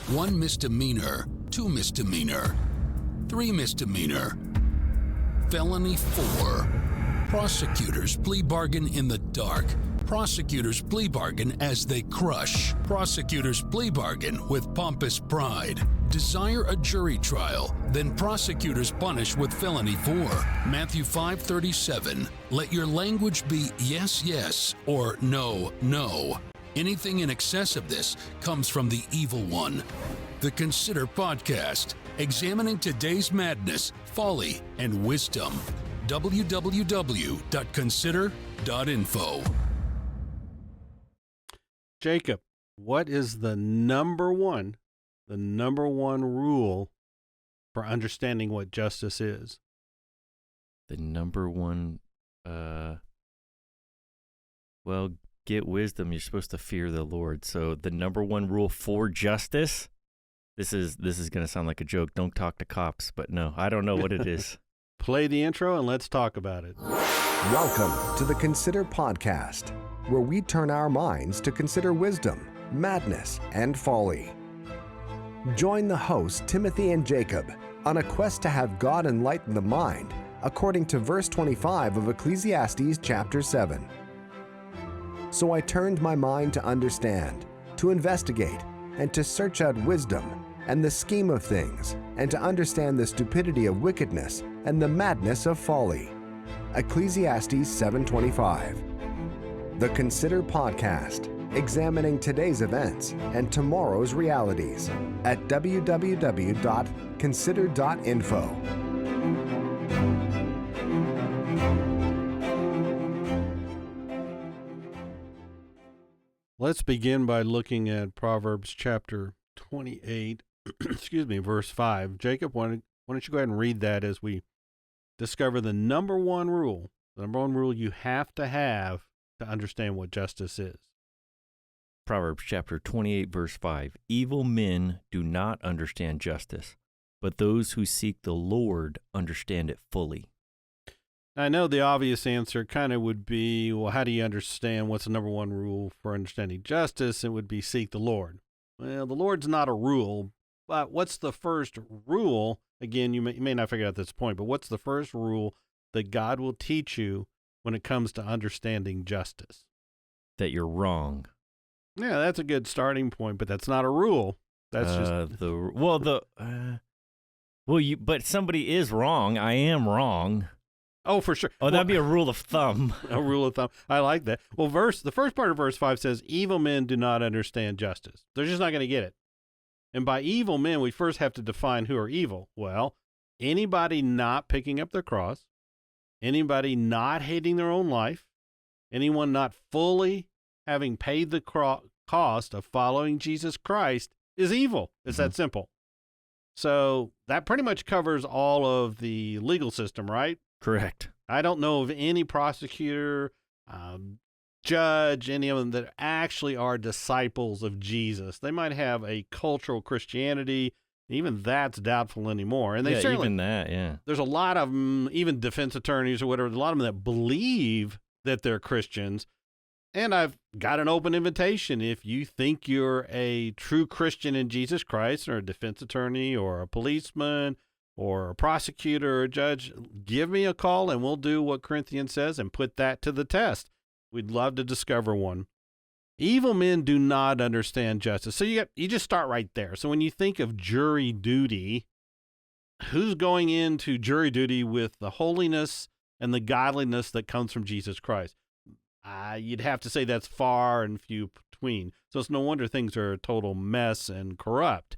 One misdemeanor, 2 misdemeanor, 3 misdemeanor, felony 4. Prosecutors plea bargain in the dark. Prosecutors plea bargain as they crush. Prosecutors plea bargain with pompous pride. Desire a jury trial, then prosecutors punish with felony 4. Matthew 5:37. Let your language be yes, yes, or no, no. Anything in excess of this comes from the evil one. The Consider Podcast, examining today's madness, folly, and wisdom. www.consider.info. Jacob, what is the number one rule for understanding what justice is? The number one, well, get wisdom. You're supposed to fear the Lord. So the number one rule for justice, this is going to sound like a joke. Don't talk to cops, but no, I don't know what it is. Play the intro and let's talk about it. Welcome to the Consider Podcast, where we turn our minds to consider wisdom, madness, and folly. Join the hosts, Timothy and Jacob, on a quest to have God enlighten the mind, according to verse 25 of Ecclesiastes chapter 7. So I turned my mind to understand, to investigate, and to search out wisdom and the scheme of things, and to understand the stupidity of wickedness and the madness of folly. Ecclesiastes 7:25. The Consider Podcast, examining today's events and tomorrow's realities at www.consider.info. Let's begin by looking at Proverbs chapter 28, verse 5. Jacob, why don't you go ahead and read that as we discover the number one rule you have to understand what justice is. Proverbs chapter 28, verse 5. Evil men do not understand justice, but those who seek the Lord understand it fully. I know the obvious answer kind of would be, well, how do you understand what's the number one rule for understanding justice? It would be seek the Lord. Well, the Lord's not a rule, but what's the first rule? Again, you may not figure out this point, but what's the first rule that God will teach you when it comes to understanding justice? That you're wrong. Yeah, that's a good starting point, but that's not a rule. That's but somebody is wrong. I am wrong. Oh, for sure. Oh, that'd be a rule of thumb. A rule of thumb. I like that. Well, the first part of verse 5 says, evil men do not understand justice. They're just not going to get it. And by evil men, we first have to define who are evil. Well, anybody not picking up their cross, anybody not hating their own life, anyone not fully having paid the cost of following Jesus Christ is evil. It's that simple. So that pretty much covers all of the legal system, right? Correct. I don't know of any prosecutor, judge, any of them that actually are disciples of Jesus. They might have a cultural Christianity. Even that's doubtful anymore. And there's a lot of them, even defense attorneys or whatever, a lot of them that believe that they're Christians. And I've got an open invitation. If you think you're a true Christian in Jesus Christ, or a defense attorney or a policeman or a prosecutor or a judge, give me a call and we'll do what Corinthians says and put that to the test. We'd love to discover one. Evil men do not understand justice. So you just start right there. So when you think of jury duty, who's going into jury duty with the holiness and the godliness that comes from Jesus Christ? You'd have to say that's far and few between. So it's no wonder things are a total mess and corrupt.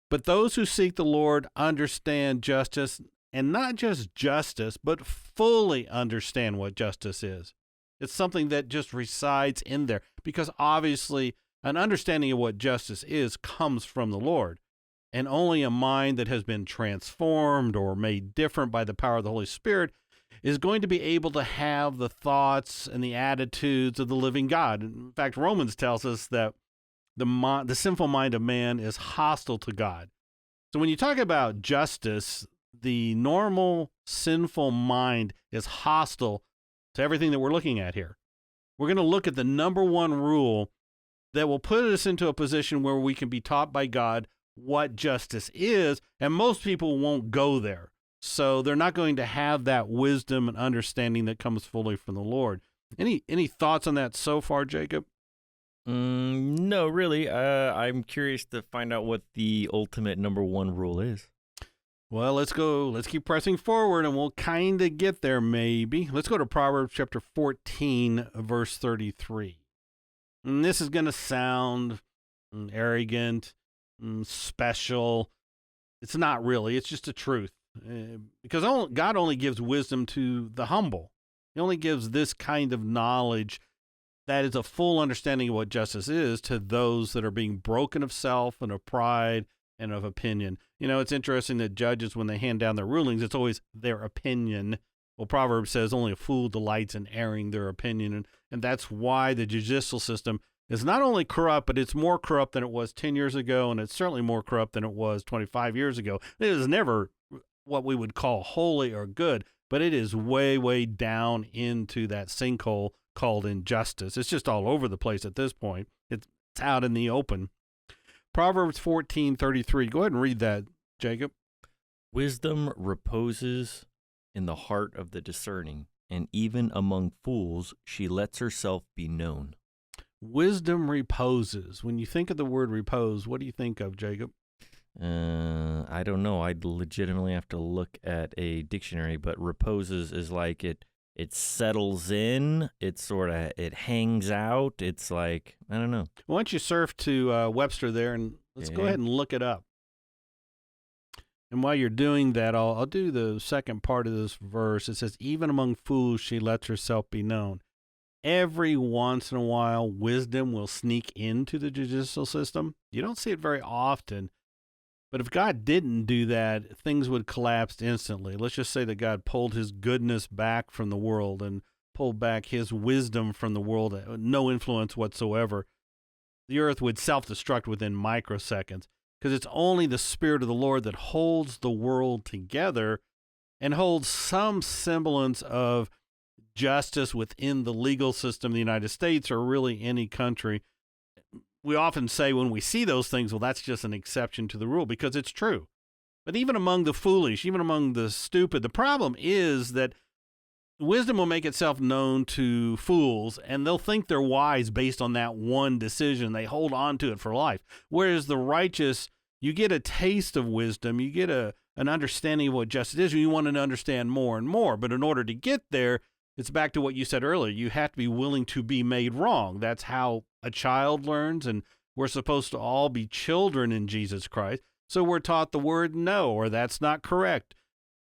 But those who seek the Lord understand justice, and not just justice, but fully understand what justice is. It's something that just resides in there, because obviously an understanding of what justice is comes from the Lord. And only a mind that has been transformed or made different by the power of the Holy Spirit is going to be able to have the thoughts and the attitudes of the living God. In fact, Romans tells us that the sinful mind of man is hostile to God. So when you talk about justice, the normal sinful mind is hostile to everything that we're looking at here. we're going to look at the number one rule that will put us into a position where we can be taught by God what justice is, and most people won't go there. So they're not going to have that wisdom and understanding that comes fully from the Lord. Any thoughts on that so far, Jacob? No, really. I'm curious to find out what the ultimate number one rule is. Well, let's go. Let's keep pressing forward, and we'll kind of get there, maybe. Let's go to Proverbs chapter 14, verse 33. And this is going to sound arrogant, special. It's not really. It's just the truth. Because God only gives wisdom to the humble. He only gives this kind of knowledge that is a full understanding of what justice is to those that are being broken of self and of pride and of opinion. You know, it's interesting that judges, when they hand down their rulings, it's always their opinion. Well, Proverbs says only a fool delights in airing their opinion. And that's why the judicial system is not only corrupt, but it's more corrupt than it was 10 years ago, and it's certainly more corrupt than it was 25 years ago. It is never what we would call holy or good, but it is way, way down into that sinkhole called injustice. It's just all over the place at this point. It's out in the open. Proverbs 14:33. Go ahead and read that, Jacob. Wisdom reposes in the heart of the discerning, and even among fools she lets herself be known. Wisdom reposes. When you think of the word repose, what do you think of, Jacob? I don't know. I'd legitimately have to look at a dictionary, but reposes is like it settles in. It hangs out. It's like, I don't know. Why don't you surf to Webster there, and let's go ahead and look it up. And while you're doing that, I'll do the second part of this verse. It says, even among fools she lets herself be known. Every once in a while, wisdom will sneak into the judicial system. You don't see it very often. But if God didn't do that, things would collapse instantly. Let's just say that God pulled his goodness back from the world and pulled back his wisdom from the world, no influence whatsoever. The earth would self-destruct within microseconds, because it's only the Spirit of the Lord that holds the world together and holds some semblance of justice within the legal system of the United States, or really any country. We often say when we see those things, well, that's just an exception to the rule, because it's true. But even among the foolish, even among the stupid, the problem is that wisdom will make itself known to fools, and they'll think they're wise based on that one decision. They hold on to it for life. Whereas the righteous, you get a taste of wisdom, you get an understanding of what justice is, and you want to understand more and more. But in order to get there, it's back to what you said earlier. You have to be willing to be made wrong. That's how a child learns, and we're supposed to all be children in Jesus Christ. So we're taught the word no, or that's not correct.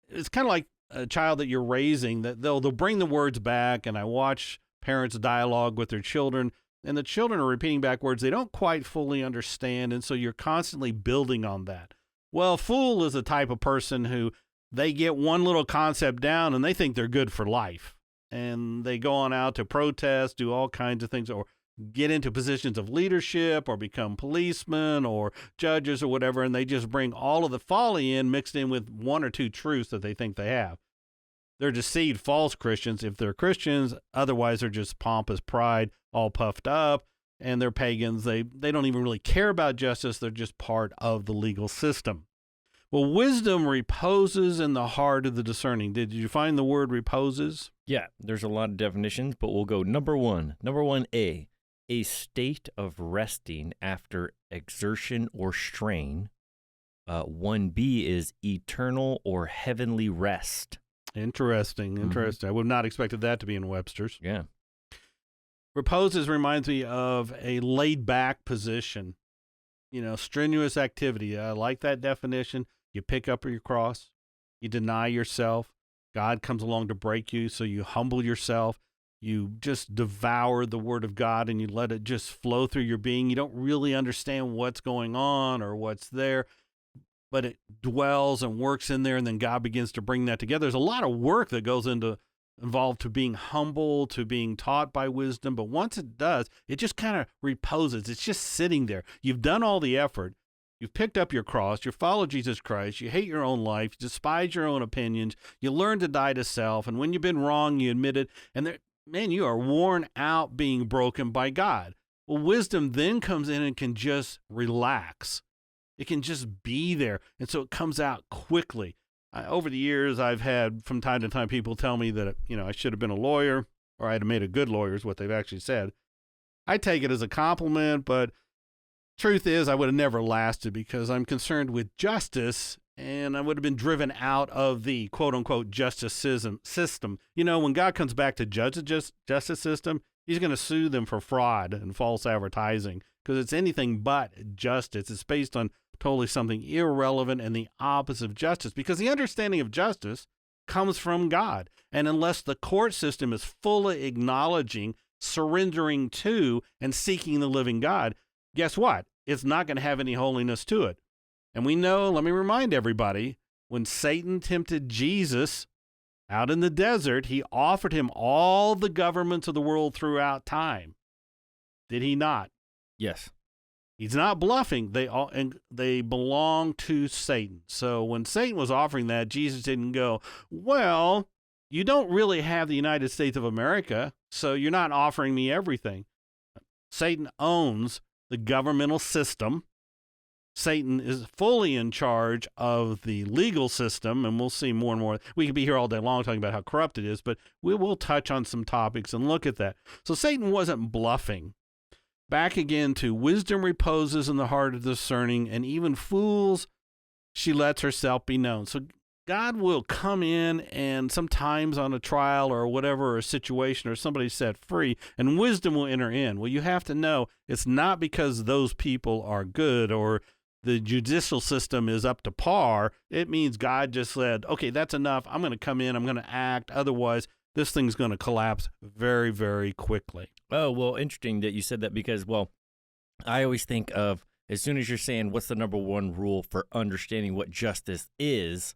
It's kind of like a child that you're raising, that they'll bring the words back, and I watch parents dialogue with their children, and the children are repeating back words they don't quite fully understand, and so you're constantly building on that. Well, fool is the type of person who they get one little concept down, and they think they're good for life. And they go on out to protest, do all kinds of things, or get into positions of leadership, or become policemen or judges or whatever, and they just bring all of the folly in, mixed in with one or two truths that they think they have. They're deceived false Christians if they're Christians. Otherwise, they're just pompous pride, all puffed up, and they're pagans. They don't even really care about justice. They're just part of the legal system. Well, wisdom reposes in the heart of the discerning. Did you find the word reposes? Yeah, there's a lot of definitions, but we'll go number one. Number 1A, a state of resting after exertion or strain. 1B is eternal or heavenly rest. Interesting. Mm-hmm. I would not expected that to be in Webster's. Yeah. Reposes reminds me of a laid-back position. Strenuous activity. I like that definition. You pick up your cross. You deny yourself. God comes along to break you, so you humble yourself. You just devour the Word of God, and you let it just flow through your being. You don't really understand what's going on or what's there, but it dwells and works in there, and then God begins to bring that together. There's a lot of work that goes involved to being humble, to being taught by wisdom, but once it does, it just kind of reposes. It's just sitting there. You've done all the effort. You've picked up your cross. You follow Jesus Christ. You hate your own life. You despise your own opinions. You learn to die to self, and when you've been wrong, you admit it. And man, you are worn out being broken by God. Well, wisdom then comes in and can just relax. It can just be there. And so it comes out quickly. Over the years, I've had from time to time people tell me that, I should have been a lawyer, or I'd have made a good lawyer is what they've actually said. I take it as a compliment, but truth is I would have never lasted because I'm concerned with justice, and I would have been driven out of the quote-unquote justice system. When God comes back to judge the justice system, he's going to sue them for fraud and false advertising because it's anything but justice. It's based on totally something irrelevant and the opposite of justice, because the understanding of justice comes from God. And unless the court system is fully acknowledging, surrendering to, and seeking the living God, guess what? It's not going to have any holiness to it. And we know, let me remind everybody, when Satan tempted Jesus out in the desert, he offered him all the governments of the world throughout time. Did he not? Yes. He's not bluffing. They belong to Satan. So when Satan was offering that, Jesus didn't go, well, you don't really have the United States of America, so you're not offering me everything. Satan owns the governmental system. Satan is fully in charge of the legal system, and we'll see more and more. We could be here all day long talking about how corrupt it is, but we will touch on some topics and look at that. So Satan wasn't bluffing. Back again to wisdom reposes in the heart of the discerning, and even fools, she lets herself be known. So God will come in, and sometimes on a trial or whatever, or a situation, or somebody set free, and wisdom will enter in. Well, you have to know it's not because those people are good or the judicial system is up to par. It means God just said, okay, that's enough. I'm going to come in. I'm going to act. Otherwise, this thing's going to collapse very, very quickly. Oh, well, interesting that you said that because, I always think of, as soon as you're saying what's the number one rule for understanding what justice is,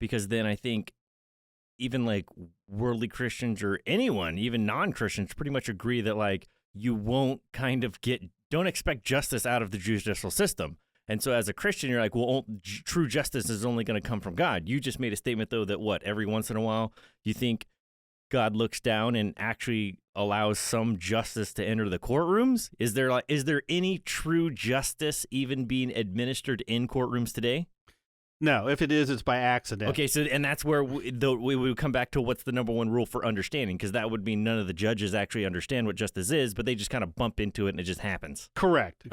because then I think even like worldly Christians or anyone, even non-Christians, pretty much agree that you won't don't expect justice out of the judicial system. And so as a Christian, you're like, well, true justice is only going to come from God. You just made a statement, though, that every once in a while you think God looks down and actually allows some justice to enter the courtrooms? Is there any true justice even being administered in courtrooms today? No, if it is, it's by accident. Okay, so and that's where we would come back to what's the number one rule for understanding, because that would mean none of the judges actually understand what justice is, but they just kind of bump into it and it just happens. Correct.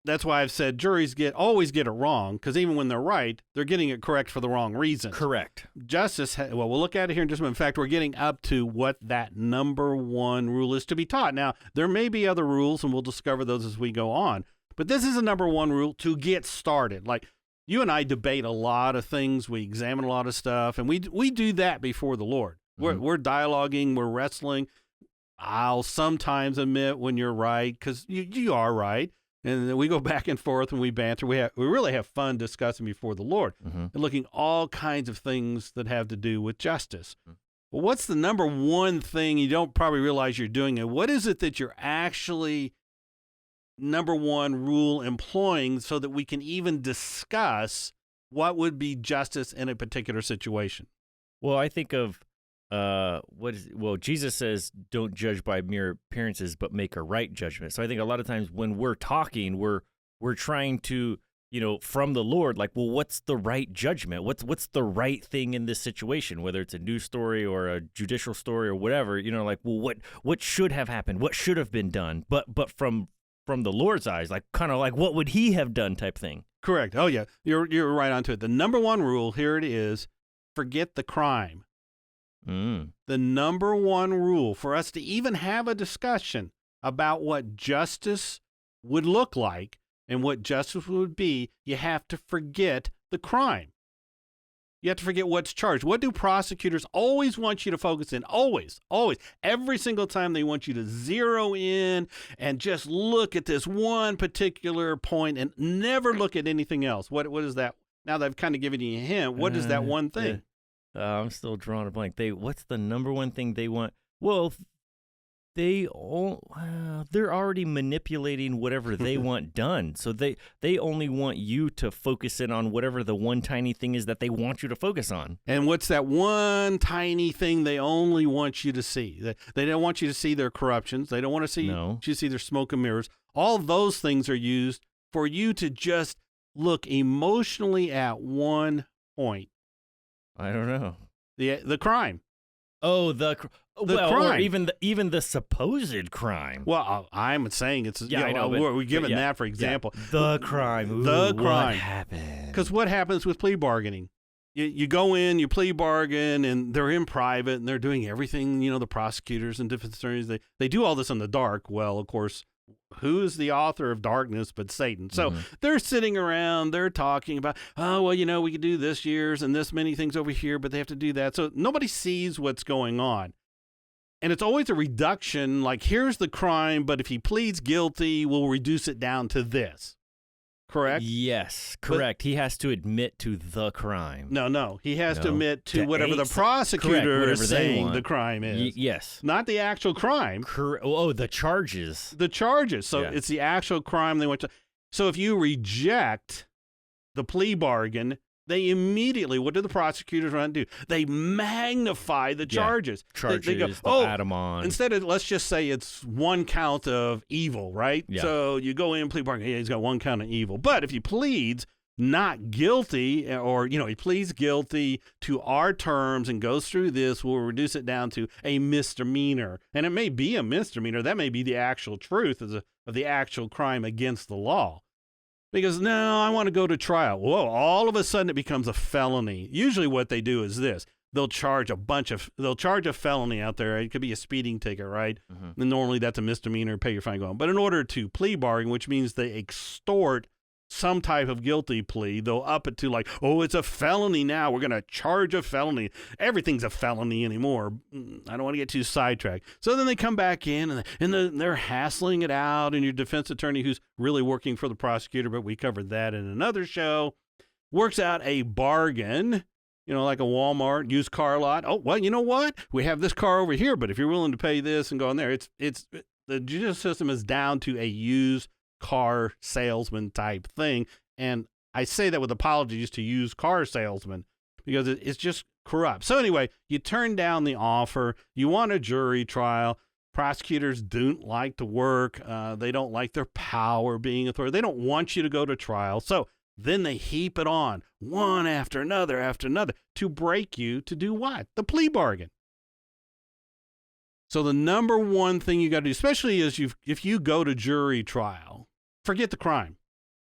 That's why I've said juries always get it wrong, because even when they're right, they're getting it correct for the wrong reason. Correct. Justice, we'll look at it here in just a minute. In fact, we're getting up to what that number one rule is to be taught. Now, there may be other rules, and we'll discover those as we go on, but this is a number one rule to get started. Like, you and I debate a lot of things. We examine a lot of stuff, and we do that before the Lord. Mm-hmm. We're dialoguing, we're wrestling. I'll sometimes admit when you're right, because you are right. And then we go back and forth and we banter. We really have fun discussing before the Lord and looking all kinds of things that have to do with justice. Well, what's the number one thing you don't probably realize you're doing? And what is it that you're actually number one rule employing so that we can even discuss what would be justice in a particular situation? Well, I think of Jesus says, don't judge by mere appearances, but make a right judgment. So I think a lot of times when we're talking, we're trying to, from the Lord, what's the right judgment? What's the right thing in this situation, whether it's a news story or a judicial story or whatever, what should have happened? What should have been done? But from the Lord's eyes, what would he have done type thing? Correct. Oh yeah. You're right onto it. The number one rule, here it is, forget the crime. The number one rule for us to even have a discussion about what justice would look like and what justice would be, you have to forget the crime. You have to forget what's charged. What do prosecutors always want you to focus in? Always, always. Every single time they want you to zero in and just look at this one particular point and never look at anything else. What is that? Now that I've kind of given you a hint, what is that one thing? I'm still drawing a blank. What's the number one thing they want? Well, they're already manipulating whatever they want done. So they only want you to focus in on whatever the one tiny thing is that they want you to focus on. And what's that one tiny thing they only want you to see? They don't want you to see their corruptions. They don't want to see you to see their smoke and mirrors. All those things are used for you to just look emotionally at one point. I don't know. The crime. Oh, the crime. Or even the supposed crime. Well, I'm saying it's I know, we're giving that for example. Yeah. The crime. Ooh, the crime. What happened? Because what happens with plea bargaining? You go in, you plea bargain, and they're in private, and they're doing everything. The prosecutors and defense attorneys they do all this in the dark. Well, of course, who is the author of darkness but Satan? So they're sitting around, they're talking about, we could do this year's and this many things over here, but they have to do that. So nobody sees what's going on. And it's always a reduction, like, here's the crime, but if he pleads guilty, we'll reduce it down to this. Correct? Yes, correct. He has to admit to the crime. No. He has to admit to whatever the prosecutor is saying the crime is. Yes. Not the actual crime. The charges. The charges. So it's the actual crime they want to. So if you reject the plea bargain, they immediately, what do the prosecutors want to do? They magnify the charges. Charges, they go, they'll add them on. Instead of, let's just say it's one count of evil, right? Yeah. So you go in, plea bargain, he's got one count of evil. But if he pleads not guilty, or, he pleads guilty to our terms and goes through this, we'll reduce it down to a misdemeanor. And it may be a misdemeanor. That may be the actual truth of the actual crime against the law. Because, no, I want to go to trial. Whoa, all of a sudden it becomes a felony. Usually what they do is this. They'll charge a felony out there. It could be a speeding ticket, right? Mm-hmm. And normally that's a misdemeanor, pay your fine, go on. But in order to plea bargain, which means they extort some type of guilty plea, they'll up it to it's a felony now. We're going to charge a felony. Everything's a felony anymore. I don't want to get too sidetracked. So then they come back in and they're hassling it out, and your defense attorney, who's really working for the prosecutor, but we covered that in another show, works out a bargain, like a Walmart used car lot. Oh, well, you know what? We have this car over here, but if you're willing to pay this and go in there, it's the judicial system is down to a used car salesman type thing. And I say that with apologies to used car salesmen because it's just corrupt. So anyway, you turn down the offer. You want a jury trial. Prosecutors don't like to work. They don't like their power being authority. They don't want you to go to trial. So then they heap it on one after another to break you to do what? The plea bargain. So the number one thing you got to do, especially if you go to jury trial, forget the crime.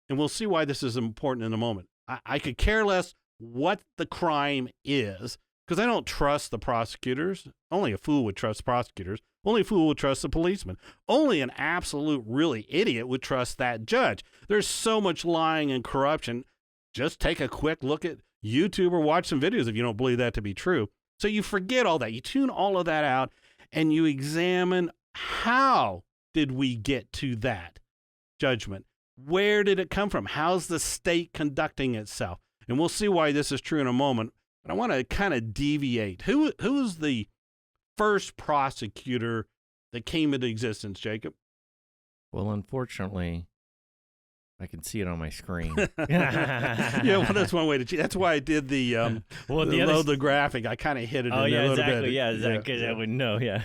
And we'll see why this is important in a moment. I could care less what the crime is because I don't trust the prosecutors. Only a fool would trust prosecutors. Only a fool would trust the policeman. Only an absolute really idiot would trust that judge. There's so much lying and corruption. Just take a quick look at YouTube or watch some videos if you don't believe that to be true. So you forget all that. You tune all of that out and you examine, how did we get to that judgment? Where did it come from? How's the state conducting itself? And we'll see why this is true in a moment. But I want to kind of deviate. Who was the first prosecutor that came into existence, Jacob? Well, unfortunately, I can see it on my screen. Yeah, well, that's one way to cheat. That's why I did the the graphic. I kind of hit it in there a little bit. Yeah, exactly. Because I wouldn't know. Yeah.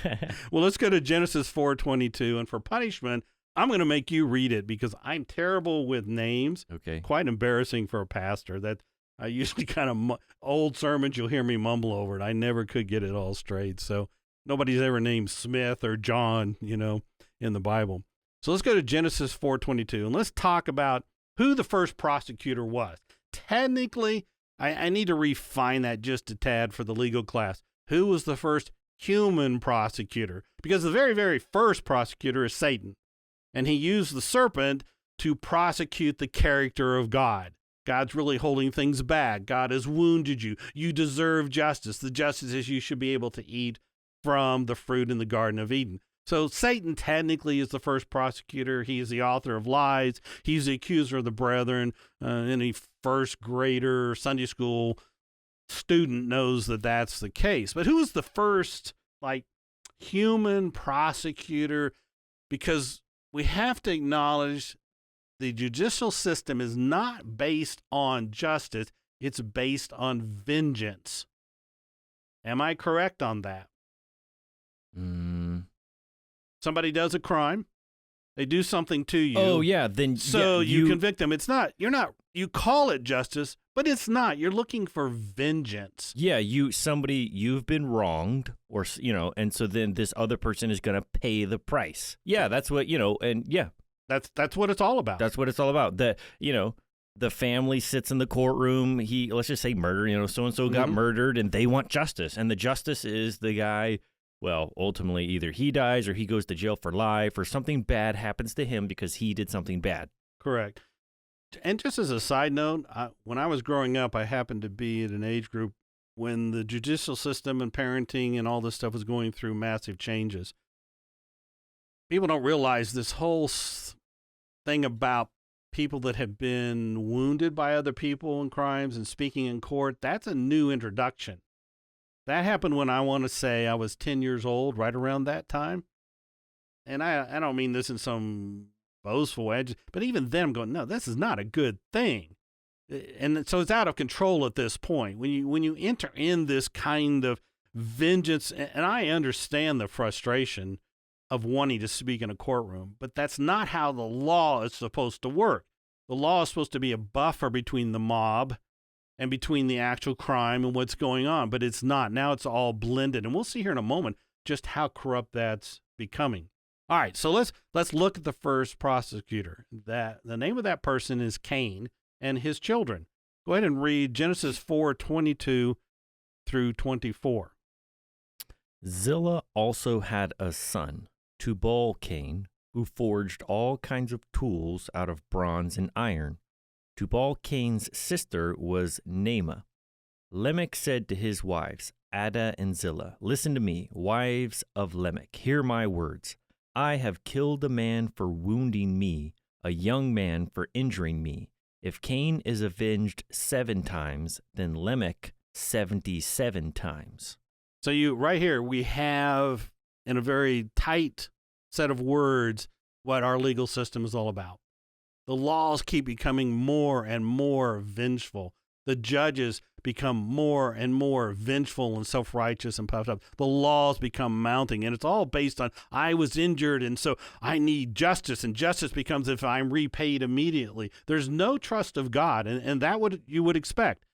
Well, let's go to Genesis 4:22, and for punishment, I'm going to make you read it because I'm terrible with names. Okay. Quite embarrassing for a pastor. That I usually kind of old sermons, you'll hear me mumble over it. I never could get it all straight. So nobody's ever named Smith or John, in the Bible. So let's go to Genesis 4:22, and let's talk about who the first prosecutor was. Technically, I need to refine that just a tad for the legal class. Who was the first human prosecutor? Because the very, very first prosecutor is Satan, and he used the serpent to prosecute the character of God. God's really holding things back. God has wounded you. You deserve justice. The justice is you should be able to eat from the fruit in the Garden of Eden. So Satan technically is the first prosecutor. He is the author of lies. He's the accuser of the brethren. Any first grader Sunday school student knows that that's the case. But who was the first human prosecutor, because we have to acknowledge the judicial system is not based on justice. It's based on vengeance. Am I correct on that? Somebody does a crime. They do something to you. Oh, yeah. Then so you convict them. You call it justice, but it's not. You're looking for vengeance. Yeah, you've been wronged, or, and so then this other person is going to pay the price. Yeah, that's what, and yeah. That's what it's all about. That's what it's all about. The family sits in the courtroom. Let's just say murder, so-and-so got murdered, and they want justice. And the justice is the guy, well, ultimately either he dies or he goes to jail for life or something bad happens to him because he did something bad. Correct. And just as a side note, when I was growing up, I happened to be at an age group when the judicial system and parenting and all this stuff was going through massive changes. People don't realize this whole thing about people that have been wounded by other people in crimes and speaking in court. That's a new introduction. That happened when I want to say I was 10 years old, right around that time. And I don't mean this in some boastful way, but even then I'm going, no, this is not a good thing. And so it's out of control at this point. When you enter in this kind of vengeance, and I understand the frustration of wanting to speak in a courtroom, but that's not how the law is supposed to work. The law is supposed to be a buffer between the mob and between the actual crime and what's going on, but it's not. Now it's all blended, and we'll see here in a moment just how corrupt that's becoming. All right, so let's look at the first prosecutor. The name of that person is Cain and his children. Go ahead and read Genesis 4:22 through 24. Zillah also had a son, Tubal-Cain, who forged all kinds of tools out of bronze and iron. Tubal-Cain's sister was Naamah. Lamech said to his wives, Adah and Zillah, listen to me, wives of Lamech, hear my words. I have killed a man for wounding me, a young man for injuring me. If Cain is avenged 7 times, then Lamech 77 times. So right here, we have, in a very tight set of words, what our legal system is all about. The laws keep becoming more and more vengeful. The judges become more and more vengeful and self-righteous and puffed up. The laws become mounting, and it's all based on, I was injured, and so I need justice, and justice becomes if I'm repaid immediately. There's no trust of God, and that you would expect.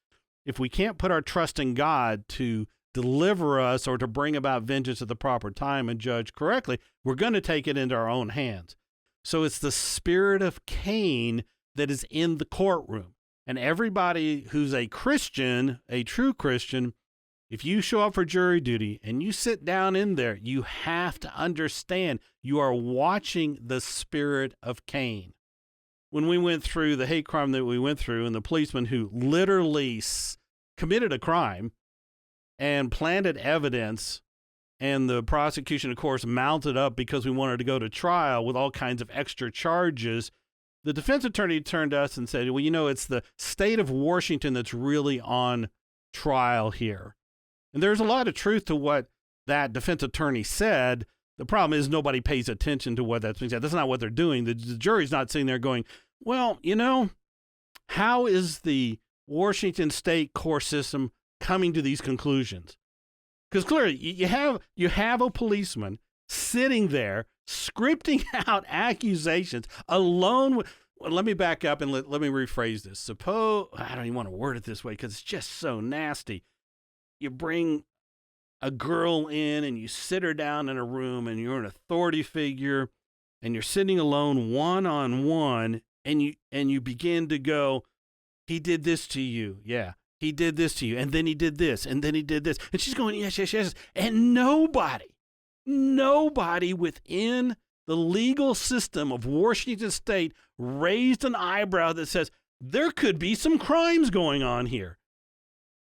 If we can't put our trust in God to deliver us or to bring about vengeance at the proper time and judge correctly, we're going to take it into our own hands. So it's the spirit of Cain that is in the courtroom. And everybody who's a Christian, a true Christian, if you show up for jury duty and you sit down in there, you have to understand you are watching the spirit of Cain. When we went through the hate crime that we went through and the policeman who literally committed a crime and planted evidence, and the prosecution, of course, mounted up because we wanted to go to trial with all kinds of extra charges, the defense attorney turned to us and said, well, it's the state of Washington that's really on trial here. And there's a lot of truth to what that defense attorney said. The problem is nobody pays attention to what that's being said. That's not what they're doing. The jury's not sitting there going, well, how is the Washington state court system coming to these conclusions? Because clearly you have a policeman sitting there scripting out accusations alone. Let me back up and let me rephrase this. Suppose, I don't even want to word it this way because it's just so nasty. You bring a girl in and you sit her down in a room and you're an authority figure and you're sitting alone one-on-one and you begin to go, he did this to you. Yeah. He did this to you, and then he did this, and then he did this. And she's going, yes, yes, yes. And nobody within the legal system of Washington state raised an eyebrow that says, there could be some crimes going on here.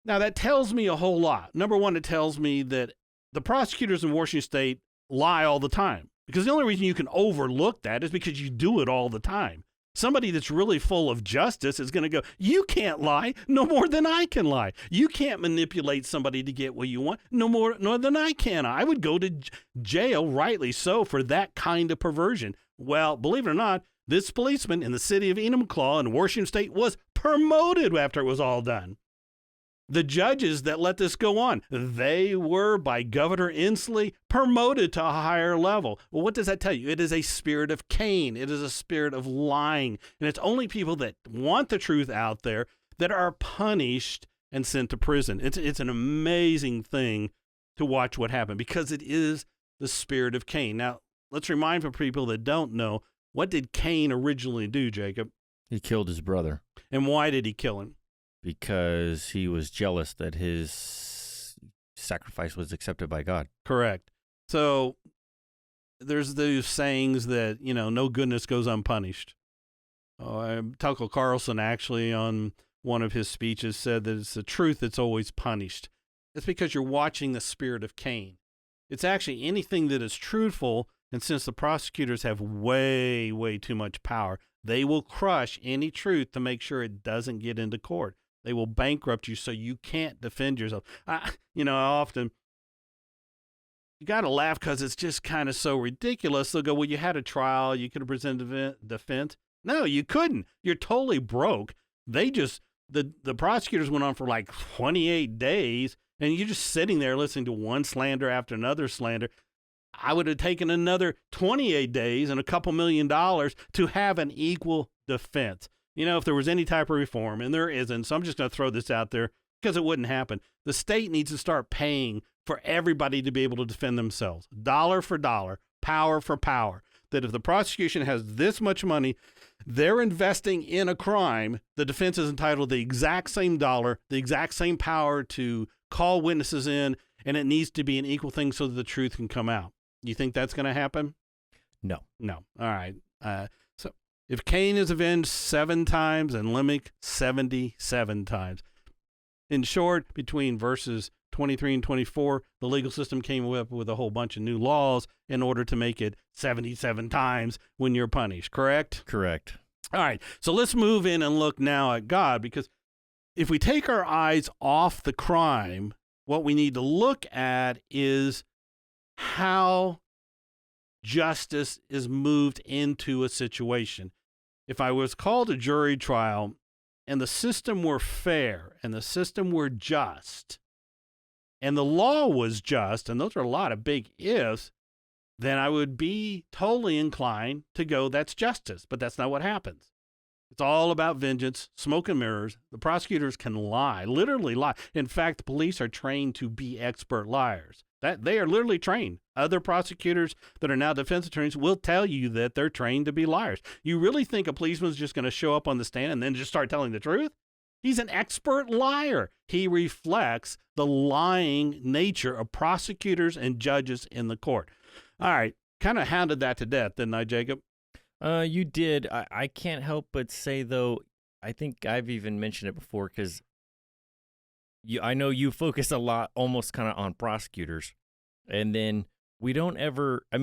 Now, that tells me a whole lot. Number one, it tells me that the prosecutors in Washington state lie all the time. Because the only reason you can overlook that is because you do it all the time. Somebody that's really full of justice is going to go, you can't lie no more than I can lie. You can't manipulate somebody to get what you want no more than I can. I would go to jail, rightly so, for that kind of perversion. Well, believe it or not, this policeman in the city of Enumclaw in Washington State was promoted after it was all done. The judges that let this go on, they were, by Governor Inslee, promoted to a higher level. Well, what does that tell you? It is a spirit of Cain. It is a spirit of lying. And it's only people that want the truth out there that are punished and sent to prison. It's an amazing thing to watch what happened because it is the spirit of Cain. Now, let's remind for people that don't know, what did Cain originally do, Jacob? He killed his brother. And why did he kill him? Because he was jealous that his sacrifice was accepted by God. Correct. So there's those sayings that, no goodness goes unpunished. Tucker Carlson actually on one of his speeches said that it's the truth that's always punished. It's because you're watching the spirit of Cain. It's actually anything that is truthful, and since the prosecutors have way, way too much power, they will crush any truth to make sure it doesn't get into court. They will bankrupt you so you can't defend yourself. Often, you got to laugh because it's just kind of so ridiculous. They'll go, well, you had a trial. You could have presented defense. No, you couldn't. You're totally broke. The prosecutors went on for like 28 days, and you're just sitting there listening to one slander after another slander. I would have taken another 28 days and a couple $1 million to have an equal defense. If there was any type of reform, and there isn't, so I'm just going to throw this out there because it wouldn't happen. The state needs to start paying for everybody to be able to defend themselves, dollar for dollar, power for power. That if the prosecution has this much money, they're investing in a crime, the defense is entitled to the exact same dollar, the exact same power to call witnesses in, and it needs to be an equal thing so that the truth can come out. You think that's going to happen? No. All right. So if Cain is avenged 7 times and Lamech 77 times. In short, between verses 23 and 24, the legal system came up with a whole bunch of new laws in order to make it 77 times when you're punished, correct? Correct. All right. So let's move in and look now at God, because if we take our eyes off the crime, what we need to look at is how justice is moved into a situation. If I was called a jury trial and the system were fair and the system were just and the law was just, and those are a lot of big ifs, then I would be totally inclined to go, that's justice. But that's not what happens. It's all about vengeance, smoke and mirrors. The prosecutors can lie, literally lie. In fact, the police are trained to be expert liars. They are literally trained. Other prosecutors that are now defense attorneys will tell you that they're trained to be liars. You really think a policeman's just going to show up on the stand and then just start telling the truth? He's an expert liar. He reflects the lying nature of prosecutors and judges in the court. All right, kind of hounded that to death, didn't I, Jacob? You did. I can't help but say, though, I think I've even mentioned it before because I know you focus a lot almost kind of on prosecutors, and then we don't ever, I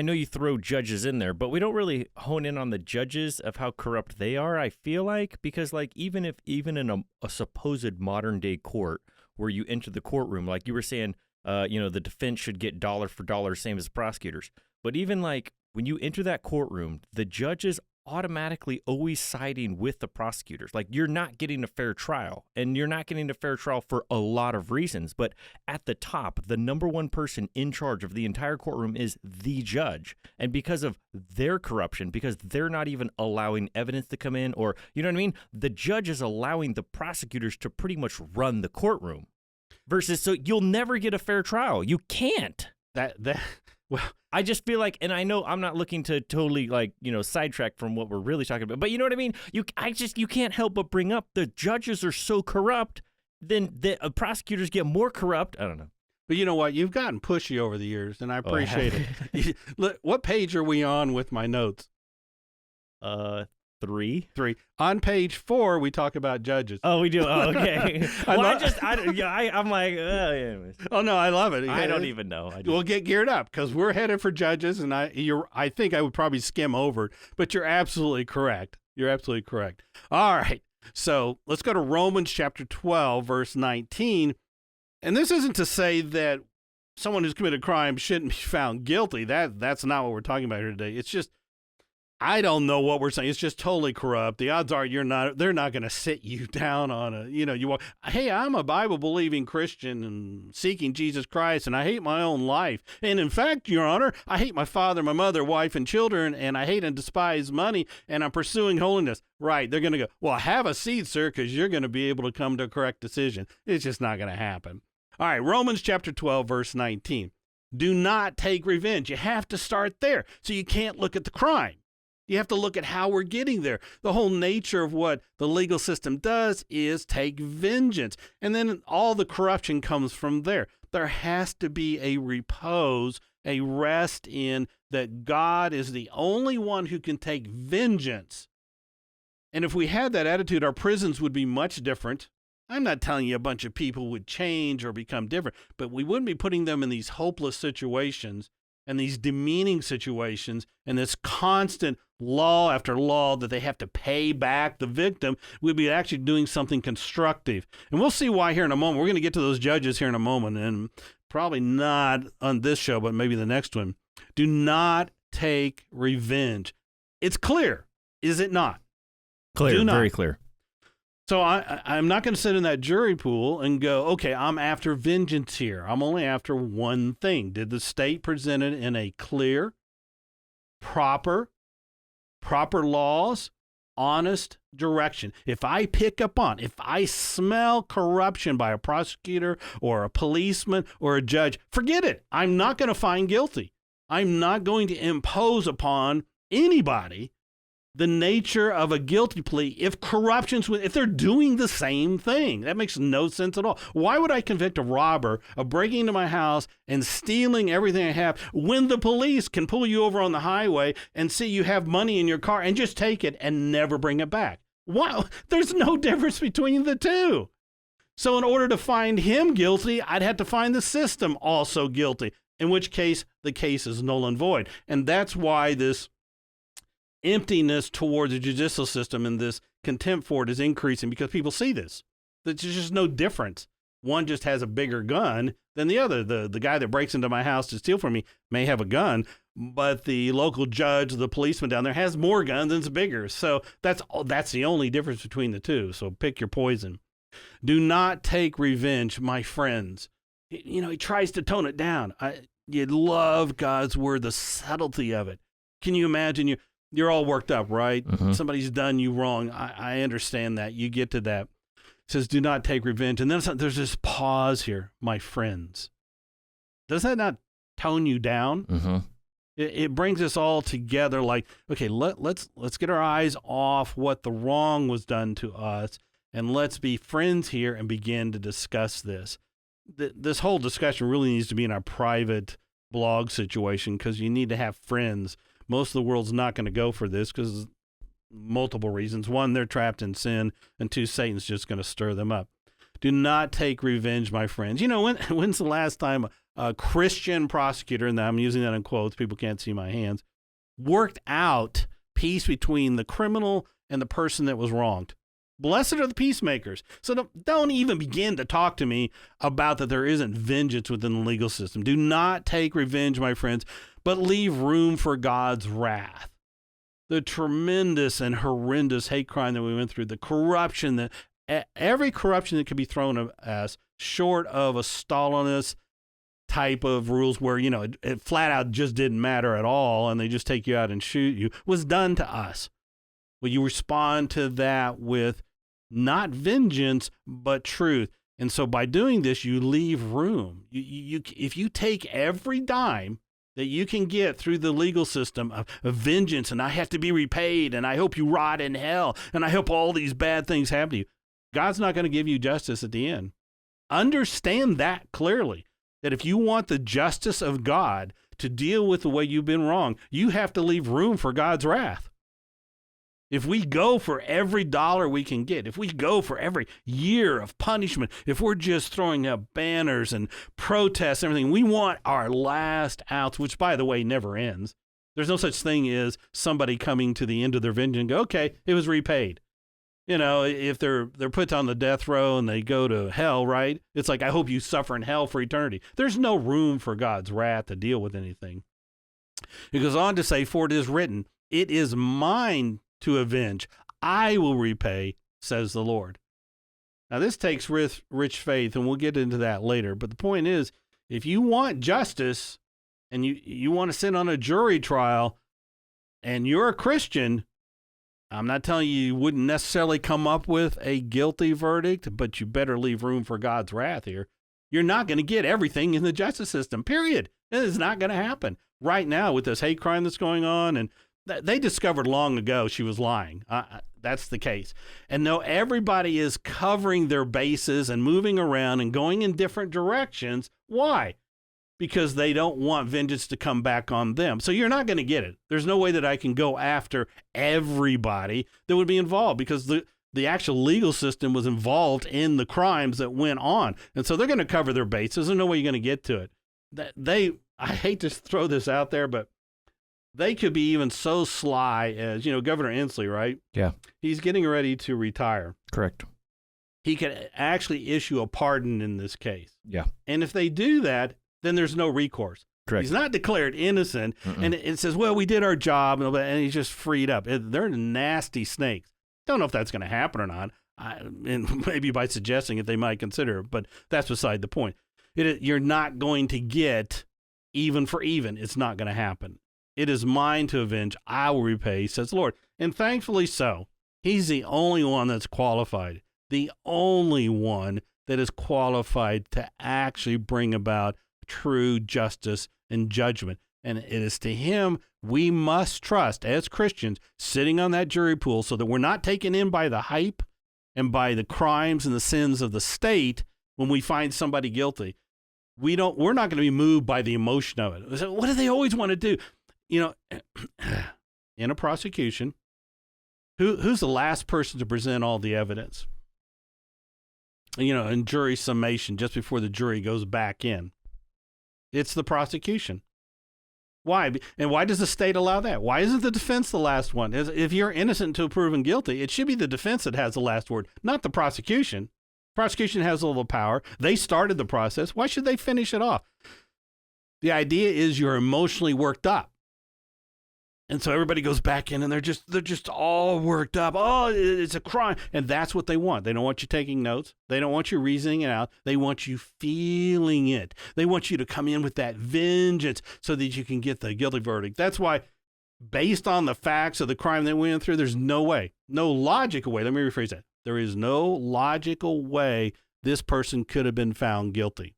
know you throw judges in there, but we don't really hone in on the judges of how corrupt they are, I feel like, because like even in a supposed modern day court where you enter the courtroom, like you were saying, the defense should get dollar for dollar, same as prosecutors. But even like when you enter that courtroom, the judge is automatically always siding with the prosecutors. Like you're not getting a fair trial, and you're not getting a fair trial for a lot of reasons. But at the top, the number one person in charge of the entire courtroom is the judge. And because of their corruption, because they're not even allowing evidence to come in, or, you know what I mean? The judge is allowing the prosecutors to pretty much run the courtroom. Versus, so you'll never get a fair trial. You can't. Well, I just feel like, and I know I'm not looking to totally sidetrack from what we're really talking about, but you know what I mean? You can't help but bring up the judges are so corrupt, then the prosecutors get more corrupt. I don't know. But you know what? You've gotten pushy over the years, and I appreciate it. Look, what page are we on with my notes? 3. On page 4, we talk about judges. Oh, we do. Oh, okay. I'm like, anyways. Oh no, I love it. I don't even know. We'll get geared up because we're headed for judges, and I think I would probably skim over it, but you're absolutely correct. You're absolutely correct. All right. So let's go to Romans chapter 12, verse 19. And this isn't to say that someone who's committed a crime shouldn't be found guilty. That's not what we're talking about here today. It's just, I don't know what we're saying. It's just totally corrupt. The odds are they're not going to sit you down on hey, I'm a Bible-believing Christian and seeking Jesus Christ, and I hate my own life. And in fact, Your Honor, I hate my father, my mother, wife, and children, and I hate and despise money, and I'm pursuing holiness. Right, they're going to go, well, have a seat, sir, because you're going to be able to come to a correct decision. It's just not going to happen. All right, Romans chapter 12, verse 19. Do not take revenge. You have to start there. So you can't look at the crime. You have to look at how we're getting there. The whole nature of what the legal system does is take vengeance. And then all the corruption comes from there. There has to be a repose, a rest in that God is the only one who can take vengeance. And if we had that attitude, our prisons would be much different. I'm not telling you a bunch of people would change or become different, but we wouldn't be putting them in these hopeless situations and these demeaning situations and this constant law after law that they have to pay back the victim. We'd be actually doing something constructive. And we'll see why here in a moment. We're going to get to those judges here in a moment, and probably not on this show, but maybe the next one. Do not take revenge. It's clear, is it not? Clear, very clear. So I'm not going to sit in that jury pool and go, okay, I'm after vengeance here. I'm only after one thing. Did the state present it in a clear, proper laws, honest direction? If I if I smell corruption by a prosecutor or a policeman or a judge, forget it. I'm not going to find guilty. I'm not going to impose upon anybody the nature of a guilty plea if they're doing the same thing. That makes no sense at all. Why would I convict a robber of breaking into my house and stealing everything I have when the police can pull you over on the highway and see you have money in your car and just take it and never bring it back? Wow, there's no difference between the two. So in order to find him guilty, I'd have to find the system also guilty, in which case the case is null and void. And that's why this emptiness towards the judicial system and this contempt for it is increasing, because people see this. There's just no difference. One just has a bigger gun than the other. The guy that breaks into my house to steal from me may have a gun, but the local judge, the policeman down there has more guns and it's bigger. So that's the only difference between the two. So pick your poison. Do not take revenge, my friends. He tries to tone it down. You love God's word, the subtlety of it. Can you imagine you're all worked up, right? Mm-hmm. Somebody's done you wrong. I understand that. You get to that. It says, do not take revenge. And then there's this pause here, my friends. Does that not tone you down? Mm-hmm. It brings us all together like, okay, let's get our eyes off what the wrong was done to us, and let's be friends here and begin to discuss this. This whole discussion really needs to be in our private blog situation, because you need to have friends. Most of the world's not going to go for this because multiple reasons. One, they're trapped in sin, and two, Satan's just going to stir them up. Do not take revenge, my friends. When's the last time a Christian prosecutor, and I'm using that in quotes, people can't see my hands, worked out peace between the criminal and the person that was wronged? Blessed are the peacemakers. So don't even begin to talk to me about that there isn't vengeance within the legal system. Do not take revenge, my friends, but leave room for God's wrath. The tremendous and horrendous hate crime that we went through, the corruption, every corruption that could be thrown at us, short of a Stalinist type of rules where, it flat out just didn't matter at all and they just take you out and shoot you, was done to us. Will you respond to that with not vengeance, but truth? And so by doing this, you leave room. If you take every dime that you can get through the legal system of vengeance, and I have to be repaid, and I hope you rot in hell, and I hope all these bad things happen to you, God's not going to give you justice at the end. Understand that clearly, that if you want the justice of God to deal with the way you've been wrong, you have to leave room for God's wrath. If we go for every dollar we can get, if we go for every year of punishment, if we're just throwing up banners and protests and everything, we want our last outs, which, by the way, never ends. There's no such thing as somebody coming to the end of their vengeance and go, okay, it was repaid. You know, if they're put on the death row and they go to hell, right? It's like, I hope you suffer in hell for eternity. There's no room for God's wrath to deal with anything. It goes on to say, for it is written, it is mine to avenge. I will repay, says the Lord. Now, this takes rich faith, and we'll get into that later. But the point is, if you want justice and you want to sit on a jury trial and you're a Christian, I'm not telling you wouldn't necessarily come up with a guilty verdict, but you better leave room for God's wrath here. You're not going to get everything in the justice system, period. It is not going to happen. Right now, with this hate crime that's going on, and they discovered long ago she was lying. That's the case. And no, everybody is covering their bases and moving around and going in different directions. Why? Because they don't want vengeance to come back on them. So you're not going to get it. There's no way that I can go after everybody that would be involved, because the actual legal system was involved in the crimes that went on. And so they're going to cover their bases. There's no way you're going to get to it. I hate to throw this out there, but they could be even so sly as, Governor Inslee, right? Yeah. He's getting ready to retire. Correct. He could actually issue a pardon in this case. Yeah. And if they do that, then there's no recourse. Correct. He's not declared innocent. And it says, well, we did our job, and he's just freed up. They're nasty snakes. Don't know if that's going to happen or not. And maybe by suggesting it, they might consider it, but that's beside the point. You're not going to get even for even. It's not going to happen. It is mine to avenge. I will repay, says the Lord. And thankfully so. He's the only one that's qualified. The only one that is qualified to actually bring about true justice and judgment. And it is to him we must trust as Christians, sitting on that jury pool, so that we're not taken in by the hype and by the crimes and the sins of the state when we find somebody guilty. We're not going to be moved by the emotion of it. So what do they always want to do? In a prosecution, who's the last person to present all the evidence? In jury summation, just before the jury goes back in. It's the prosecution. Why? And why does the state allow that? Why isn't the defense the last one? If you're innocent until proven guilty, it should be the defense that has the last word, not the prosecution. Prosecution has all the power. They started the process. Why should they finish it off? The idea is you're emotionally worked up. And so everybody goes back in and they're just all worked up. Oh, it's a crime. And that's what they want. They don't want you taking notes. They don't want you reasoning it out. They want you feeling it. They want you to come in with that vengeance so that you can get the guilty verdict. That's why, based on the facts of the crime they went through, there's no way, no logical way. Let me rephrase that. There is no logical way this person could have been found guilty.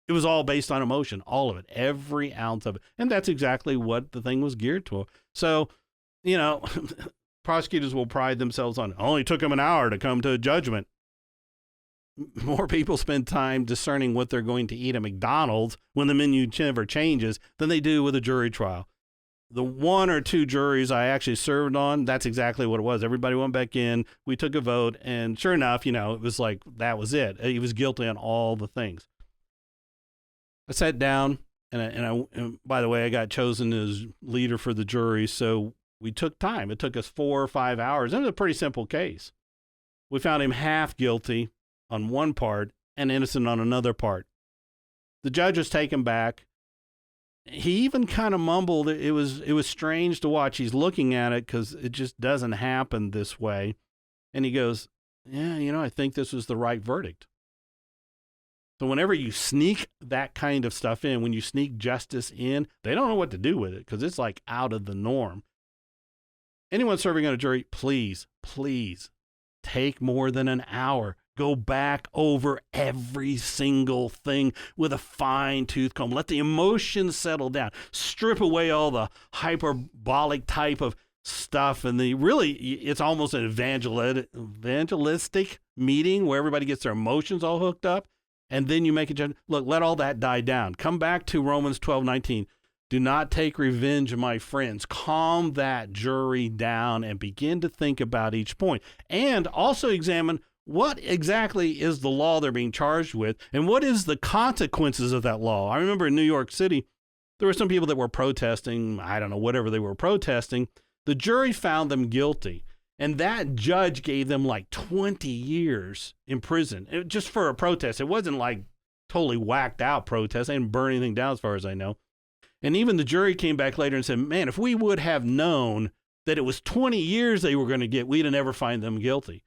It was all based on emotion, all of it, every ounce of it. And that's exactly what the thing was geared to. So, prosecutors will pride themselves on, it only took them an hour to come to a judgment. More people spend time discerning what they're going to eat at McDonald's when the menu never changes than they do with a jury trial. The one or two juries I actually served on, that's exactly what it was. Everybody went back in, we took a vote, and sure enough, it was like, that was it. He was guilty on all the things. I sat down, and by the way, I got chosen as leader for the jury, so we took time. It took us 4 or 5 hours. It was a pretty simple case. We found him half guilty on one part and innocent on another part. The judge was taken back. He even kind of mumbled. It was strange to watch. He's looking at it because it just doesn't happen this way. And he goes, yeah, I think this was the right verdict. So whenever you sneak that kind of stuff in, when you sneak justice in, they don't know what to do with it because it's like out of the norm. Anyone serving on a jury, please take more than an hour. Go back over every single thing with a fine-tooth comb. Let the emotions settle down. Strip away all the hyperbolic type of stuff. And it's almost an evangelistic meeting where everybody gets their emotions all hooked up. And then you make a judgment. Look, let all that die down. Come back to Romans 12:19. Do not take revenge, my friends. Calm that jury down and begin to think about each point. And also examine what exactly is the law they're being charged with and what is the consequences of that law. I remember in New York City, there were some people that were protesting, I don't know, whatever they were protesting. The jury found them guilty. And that judge gave them like 20 years in prison just for a protest. It wasn't like totally whacked out protest. They didn't burn anything down as far as I know. And even the jury came back later and said, man, if we would have known that it was 20 years they were going to get, we'd have never find them guilty.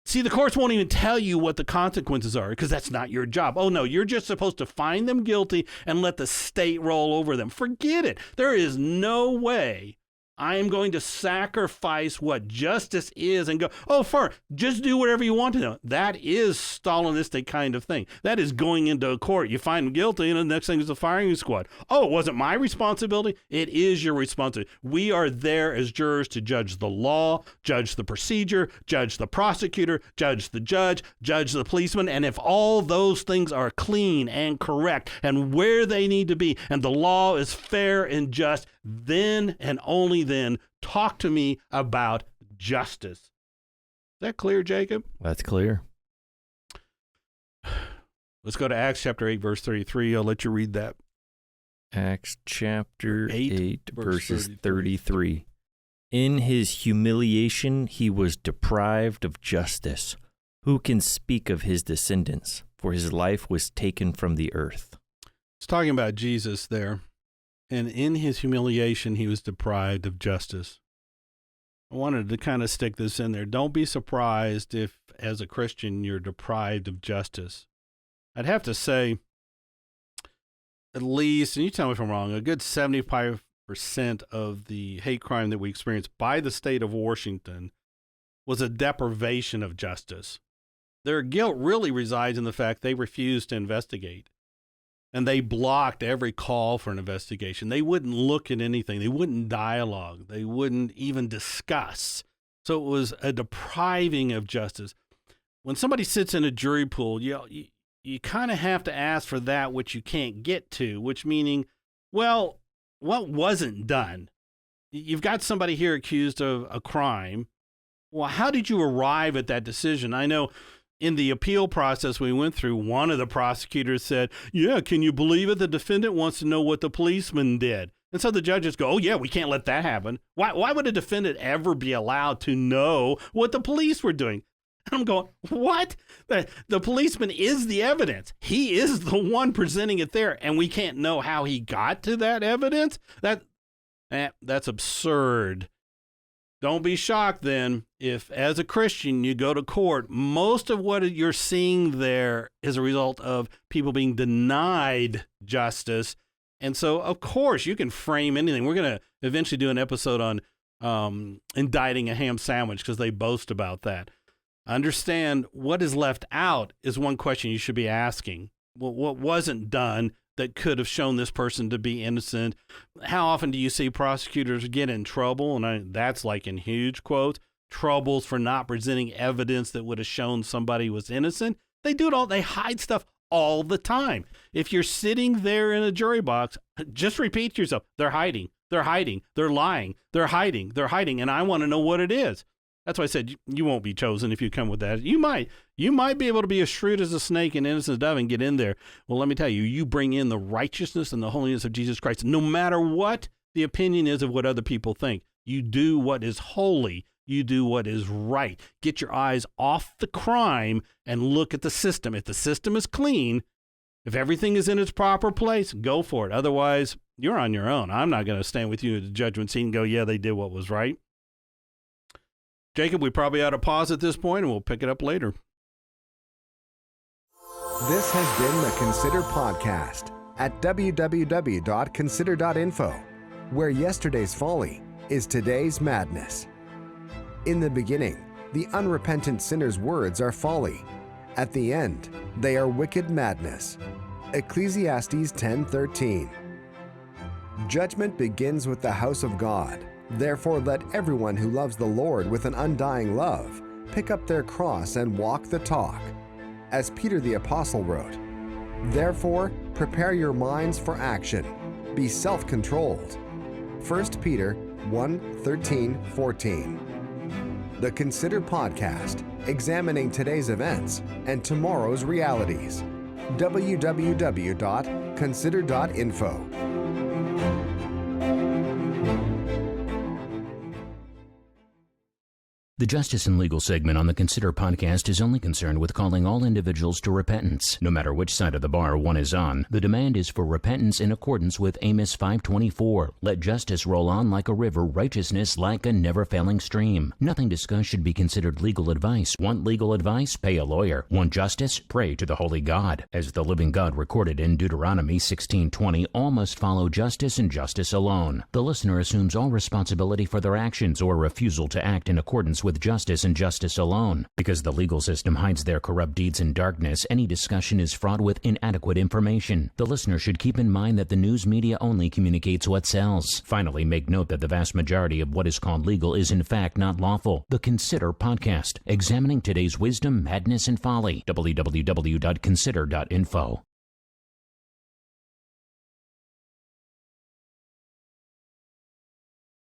See, the courts won't even tell you what the consequences are because that's not your job. Oh, no, you're just supposed to find them guilty and let the state roll over them. Forget it. There is no way I am going to sacrifice what justice is and go, oh, just do whatever you want to do. That is Stalinistic kind of thing. That is going into a court. You find them guilty, and the next thing is a firing squad. Oh, it wasn't my responsibility? It is your responsibility. We are there as jurors to judge the law, judge the procedure, judge the prosecutor, judge the judge, judge the policeman, and if all those things are clean and correct and where they need to be, and the law is fair and just, then and only then talk to me about justice. Is that clear, Jacob? That's clear. Let's go to Acts chapter 8, verse 33. I'll let you read that. Acts chapter 8 verses 33. 33. In his humiliation he was deprived of justice. Who can speak of his descendants? For his life was taken from the earth. It's talking about Jesus there. And in his humiliation, he was deprived of justice. I wanted to kind of stick this in there. Don't be surprised if, as a Christian, you're deprived of justice. I'd have to say, at least, and you tell me if I'm wrong, a good 75% of the hate crime that we experienced by the state of Washington was a deprivation of justice. Their guilt really resides in the fact they refused to investigate. And they blocked every call for an investigation. They wouldn't look at anything. They wouldn't dialogue. They wouldn't even discuss. So it was a depriving of justice. When somebody sits in a jury pool, you kind of have to ask for that which you can't get to, which meaning, well, what wasn't done? You've got somebody here accused of a crime. Well, how did you arrive at that decision? I know in the appeal process we went through, one of the prosecutors said, yeah, can you believe it? The defendant wants to know what the policeman did. And so the judges go, oh, yeah, we can't let that happen. Why would a defendant ever be allowed to know what the police were doing? And I'm going, what? The policeman is the evidence. He is the one presenting it there, and we can't know how he got to that evidence? That's absurd. Don't be shocked then if, as a Christian, you go to court. Most of what you're seeing there is a result of people being denied justice. And so, of course, you can frame anything. We're going to eventually do an episode on indicting a ham sandwich because they boast about that. Understand what is left out is one question you should be asking. Well, what wasn't done that could have shown this person to be innocent? How often do you see prosecutors get in trouble? And that's like in huge quotes, troubles for not presenting evidence that would have shown somebody was innocent. They do it all. They hide stuff all the time. If you're sitting there in a jury box, just repeat to yourself, they're hiding, they're hiding, they're lying, they're hiding, they're hiding. And I want to know what it is. That's why I said you won't be chosen if you come with that. You might be able to be as shrewd as a snake and innocent as a dove and get in there. Well, let me tell you, you bring in the righteousness and the holiness of Jesus Christ. No matter what the opinion is of what other people think, you do what is holy. You do what is right. Get your eyes off the crime and look at the system. If the system is clean, if everything is in its proper place, go for it. Otherwise, you're on your own. I'm not going to stand with you at the judgment seat and go, yeah, they did what was right. Jacob, we probably ought to pause at this point, and we'll pick it up later. This has been the Consider Podcast at www.consider.info, where yesterday's folly is today's madness. In the beginning, the unrepentant sinner's words are folly. At the end, they are wicked madness. Ecclesiastes 10:13. Judgment begins with the house of God. Therefore, let everyone who loves the Lord with an undying love pick up their cross and walk the talk. As Peter the Apostle wrote, therefore, prepare your minds for action. Be self-controlled. 1 Peter 1:13-14. The Consider Podcast, examining today's events and tomorrow's realities. www.consider.info. The Justice and Legal segment on the Consider podcast is only concerned with calling all individuals to repentance. No matter which side of the bar one is on, the demand is for repentance in accordance with Amos 5:24. Let justice roll on like a river, righteousness like a never-failing stream. Nothing discussed should be considered legal advice. Want legal advice? Pay a lawyer. Want justice? Pray to the holy God. As the living God recorded in Deuteronomy 16:20, all must follow justice and justice alone. The listener assumes all responsibility for their actions or refusal to act in accordance with justice and justice alone. Because the legal system hides their corrupt deeds in darkness, any discussion is fraught with inadequate information. The listener should keep in mind that the news media only communicates what sells. Finally, make note that the vast majority of what is called legal is in fact not lawful. The Consider podcast, examining today's wisdom, madness, and folly. www.consider.info.